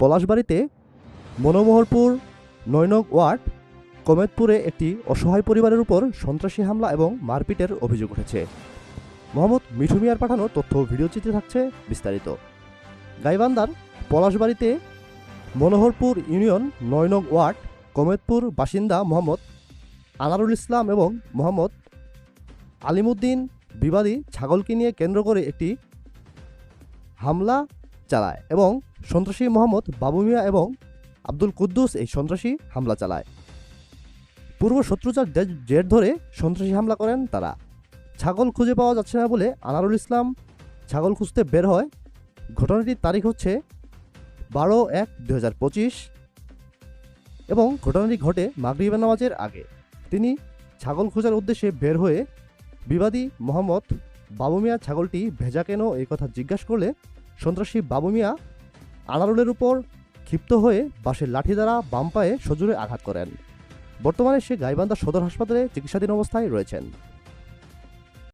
পলাশবাড়িতে মনোমোহরপুর ৯ নং ওয়ার্ড কমেতপুরে একটি অসহায় পরিবারের উপর সন্ত্রাসী হামলা এবং মারপিটের অভিযোগ উঠেছে। মোহাম্মদ মিঠু মিয়ার পাঠানো তথ্য ও ভিডিওচিত্রে থাকছে বিস্তারিত। গাইবান্ধার পলাশবাড়িতে মনোহরপুর ইউনিয়ন ৯ নং ওয়ার্ড কমেতপুর বাসিন্দা মোহাম্মদ আনারুল ইসলাম এবং মোহাম্মদ আলিমুদ্দিন বিবাদী ছাগলকে নিয়ে কেন্দ্র করে একটি হামলা চালায় এবং সন্ত্রাসী মোহাম্মদ বাবু মিয়া এবং আব্দুল কুদ্দুস এই সন্ত্রাসী হামলা চালায়। পূর্ব শত্রুতার জের ধরে সন্ত্রাসী হামলা করেন তারা। ছাগল খুঁজে পাওয়া যাচ্ছে না বলে আনারুল ইসলাম ছাগল খুঁজতে বের হয়। ঘটনাটির তারিখ হচ্ছে 12/1/2025 এবং ঘটনাটি ঘটে মাগরিবের নামাজের আগে। তিনি ছাগল খোঁজার উদ্দেশ্যে বের হয়ে বিবাদী মোহাম্মদ বাবু মিয়া ছাগলটি ভেজা কেন এই কথা জিজ্ঞাসা করলে সন্ত্রাসী বাবু মিয়া আনারুলের উপর ক্ষিপ্ত হয়ে বাঁশের লাঠি দ্বারা বাম পায়ে সজোরে আঘাত করেন। বর্তমানে সে গাইবান্ধা সদর হাসপাতালে চিকিৎসাধীন অবস্থায় রয়েছেন।